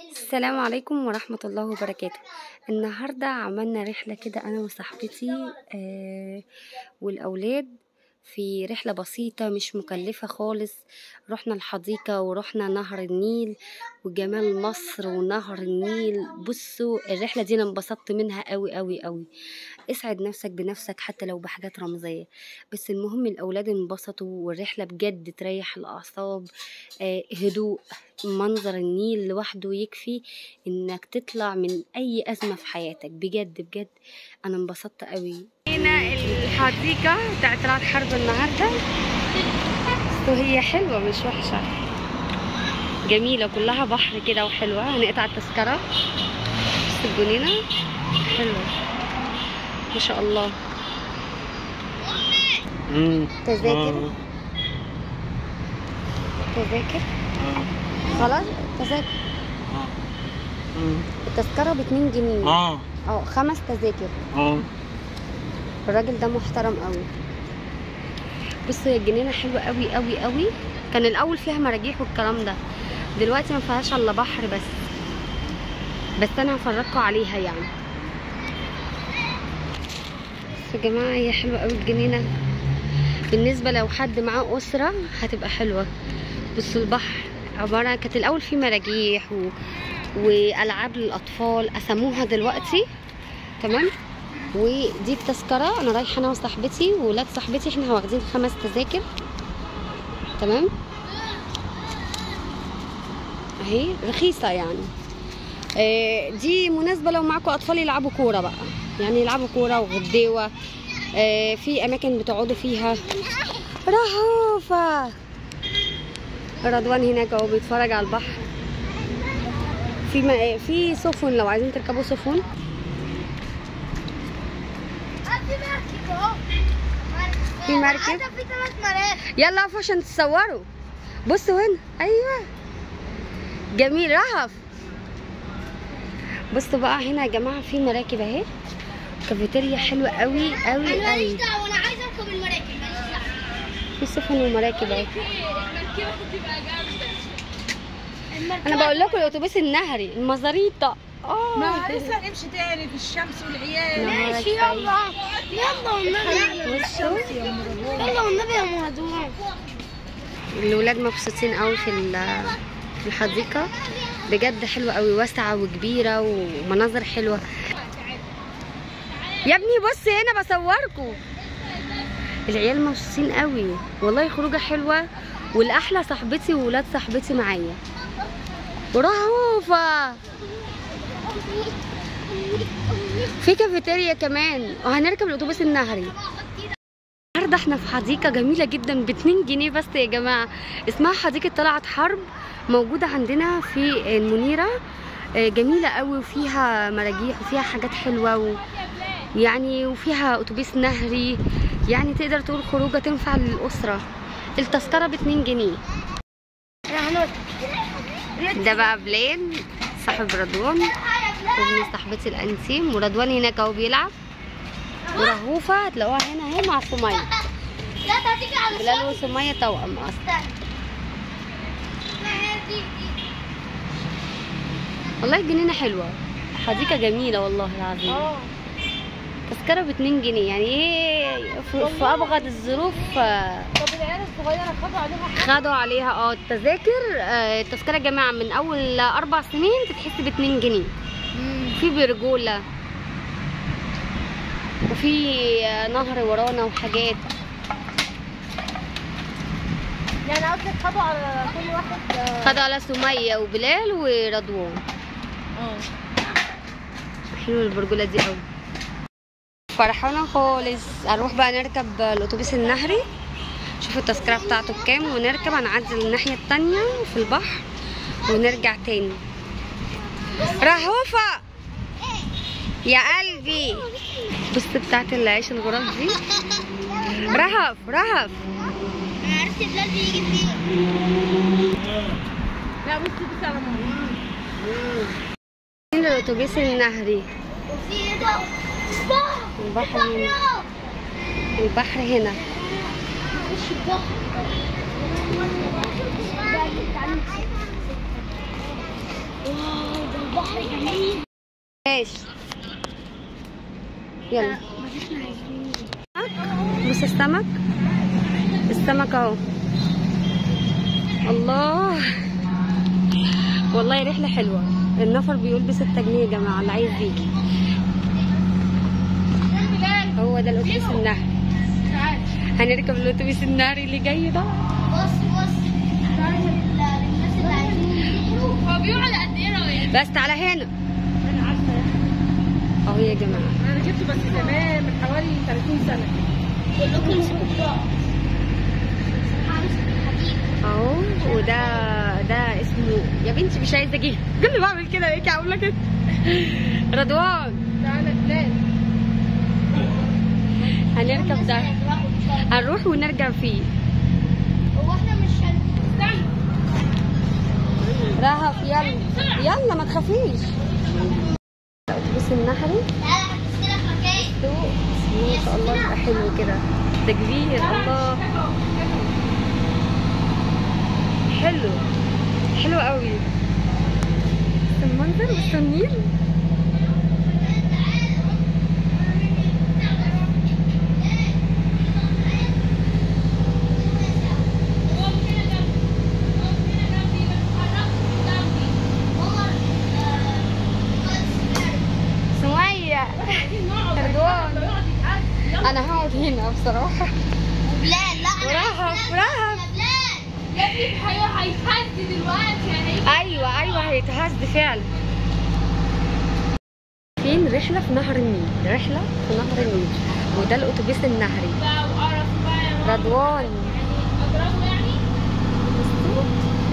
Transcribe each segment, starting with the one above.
السلام عليكم ورحمة الله وبركاته. النهاردة عملنا رحلة كده أنا وصاحبتي والأولاد، في رحلة بسيطة مش مكلفة خالص. رحنا الحديقة ورحنا نهر النيل وجمال مصر ونهر النيل. بصوا الرحلة دي أنا انبسطت منها قوي قوي قوي. اسعد نفسك بنفسك حتى لو بحاجات رمزية، بس المهم الأولاد انبسطوا والرحلة بجد تريح الأعصاب. هدوء، منظر النيل لوحده يكفي انك تطلع من اي ازمة في حياتك. بجد بجد انا انبسطت قوي. هنا الحديقة بتاعت طلعت حرب النهاردة، وهي حلوة مش وحشة، جميلة كلها بحر كده وحلوة. هنقطع التذكرة بس الجنينة حلوة ما شاء الله. تذاكر خلاص. تذاكر التذكرة ب2 جنيه. 5 تذاكر. الراجل ده محترم قوي. بصوا الجنينة حلوة قوي قوي قوي. كان الاول فيها مراجيح والكلام ده، دلوقتي ما فيهاش الا بحر بس انا هفرجكم عليها يعني. بس يا جماعة هي حلوة قوي الجنينة، بالنسبة لو حد معاه اسرة هتبقى حلوة. بصوا البحر عبارة، كانت الاول فيه مراجيح والعاب للاطفال، قسموها دلوقتي تمام. ودي التذكره، انا رايحه انا وصاحبتي وولاد صاحبتي، احنا واخدين 5 تذاكر تمام. اهي رخيصه يعني. دي مناسبه لو معاكم اطفال يلعبوا كوره بقى، يعني يلعبوا كوره وغديوه. في اماكن بتقعدوا فيها. رهوفه رضوان هناك اهو بيتفرج على البحر. في سفن لو عايزين تركبوا سفن. في مركب. في 3 مراكب. يلا اقفوا عشان تصوروا. بصوا هنا، ايوه جميل. رهف بصوا بقى هنا يا جماعه في مراكب اهي، كافيتيريا حلوه قوي قوي قوي. انا ماليش دعوه، انا عايزه اركب المراكب، ماليش دعوه. في سفن ومراكب اهي. المركبه بتبقى جامده. انا بقول لكم الاتوبيس النهري المزاريطه. ما لسه هنمشي تاني في الشمس والعيال. ماشي يلا يلا والنبي. يلا والنبي يا مهدوم. الولاد مبسوطين قوي في الحديقه، بجد حلوه قوي، واسعه وكبيره ومناظر حلوه. يا ابني بص هنا بصوركم. العيال مبسوطين قوي والله، خروجه حلوه. والاحلى صاحبتي وولاد صاحبتي معايا. رهوفه في كافيتيريا كمان، وهنركب الاتوبيس النهري. النهارده احنا في حديقه جميله جدا ب2 جنيه بس يا جماعه، اسمها حديقه طلعت حرب، موجوده عندنا في المنيره. جميله قوي وفيها مراجيح وفيها حاجات حلوه يعني، وفيها اتوبيس نهري، يعني تقدر تقول خروجه تنفع للاسره. التذكره ب2 جنيه. ده بقى بلين صاحب رضوان وابن صاحبتي الانتيم، ورضوان هناك اهو بيلعب. ورهوفه هتلاقوها هنا اهي مع سميه. بلال وسميه توأم اصلا. والله الجنينه حلوه، حديقه جميله والله العظيم. تذكره ب2 جنيه يعني ايه في ابغض الظروف. طب العيال الصغيره خدوا عليها التذاكر. التذكره يا جماعه من اول 4 سنين تتحس ب2 جنيه. في برجوله وفي نهر ورانا وحاجات. يعني قصدك خدوا على كل واحد؟ خدوا على سميه وبلال ورضوان. حلوه البرجوله دي قوي، فرحانه خالص. هنروح بقى نركب الاتوبيس النهري، شوفوا التذكره بتاعته بكام، ونركب هنعدي الناحيه التانيه في البحر ونرجع تاني. رهوفه يا قلبي، بص بتاعت العيش الغراب دي. رهف انا عرفت بلال بيجي فين. لا بصي على ماما. الاتوبيس النهري. البحر هنا. واو بحر جميل. ماشي يلا. بص السمك، السمك اهو. الله والله رحلة حلوة. النفر بيقول ب6 جنيه يا جماعة اللي عايز يجي. هو ده الأتوبيس النهري. هنركب الأتوبيس النهري اللي جاي ده. بص الناس اللي عايزين يجوا هو بيقعد قد ايه رأيك؟ بس تعالى هنا. انا عارفه اهو يا جماعة. انا جبته بس زمان من حوالي 30 سنة. كلكم امسكوا بعض. اهو وده اسمه يا بنتي مش عايزة اجيب. كل بعمل كده هيك اقول لك رضوان. تعالى بلال. هنركب ده، هنروح ونرجع فيه. هو احنا مش هنستنى. رهف يلا يلا ما تخافيش. الاتوبيس النهري ما شاء الله يبقى حلو كده. ده كبير الله. حلو حلو قوي. المنظر والتنين. انا هقعد هنا بصراحه. بلال لا ورهف يا ابني هيتهز دلوقتي. ايوه هيتهز فعلا. فين رحله في نهر النيل، رحله في نهر النيل، وده الاتوبيس النهري. رضوان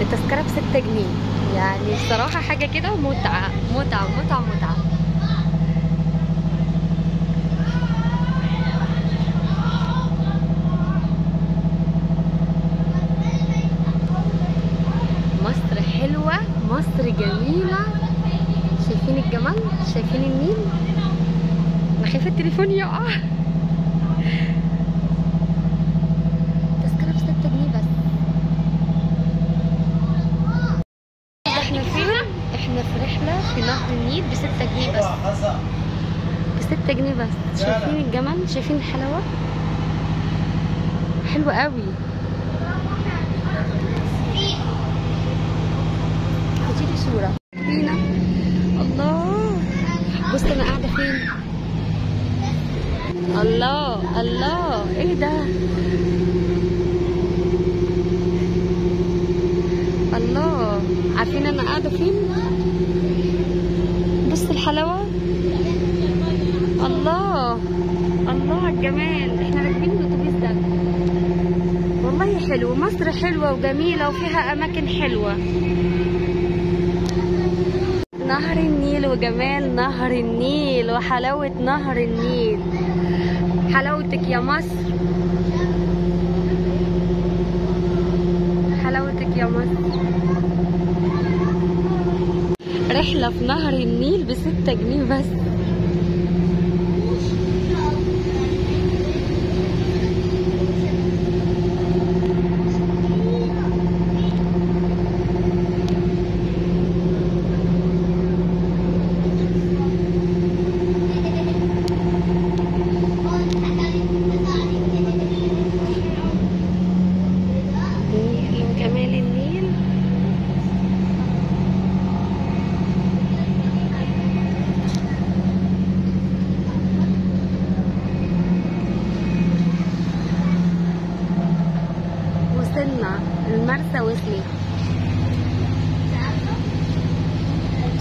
التذكره ب6 جنيه يعني بصراحه حاجه كده متعه متعه متعه متعه. مصر حلوة، مصر جميلة. شايفين الجمال، شايفين النيل. انا خايفة التليفون يقع. تذكرة ب6 جنيه بس. احنا فين؟ احنا في رحلة في نهر النيل ب6 جنيه بس. ب6 جنيه بس. شايفين الجمال، شايفين الحلاوة. حلوة قوي. خديلي صورة هنا. الله بص انا قاعدة فين. الله ايه ده. الله عارفين انا قاعدة فين. بص الحلاوة. الله على الجمال. احنا راكبين الاتوبيس ده والله حلو. مصر حلوة وجميلة وفيها اماكن حلوة. نهر النيل وجمال نهر النيل وحلاوة نهر النيل. حلاوتك يا مصر، حلاوتك يا مصر. رحلة في نهر النيل ب6 جنيه بس. وصلنا المرسى وصلت.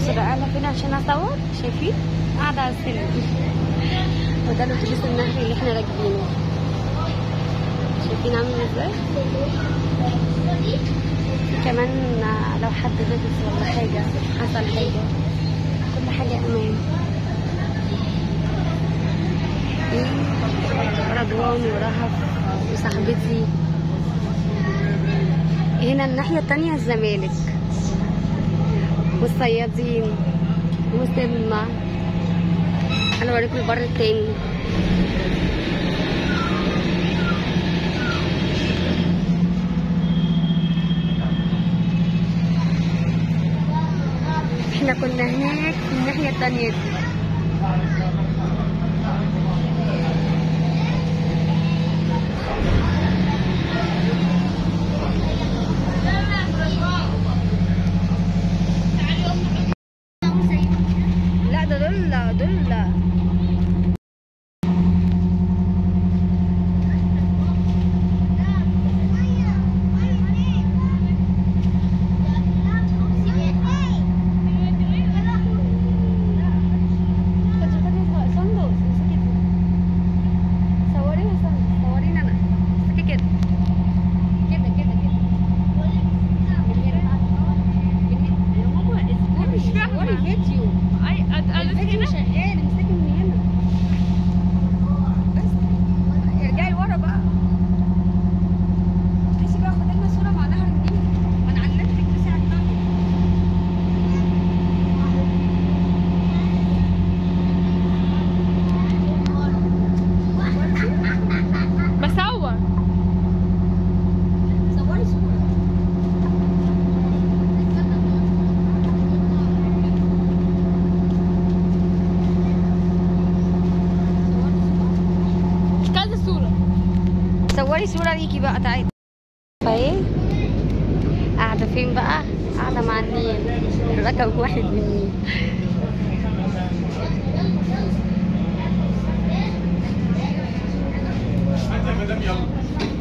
بس قاعدة فين عشان اصور. شايفين قاعدة على السلم. وده الاتوبيس النهري اللي احنا راكبينه. شايفين عامل ازاي. كمان لو حد لبس ولا حاجة حصل حاجة كل حاجة امان. رضوان ورهف وصاحبتي. هنا الناحية التانية الزمالك والصيادين وسلمى. انا اوريكم البر التاني. احنا كنا هناك في الناحية التانية دي. لا ده دول صوري صورة ليكي بقى تعالي. فايه قاعدة فين بقى؟ قاعدة مع النيل، رقم واحد من النيل. يلا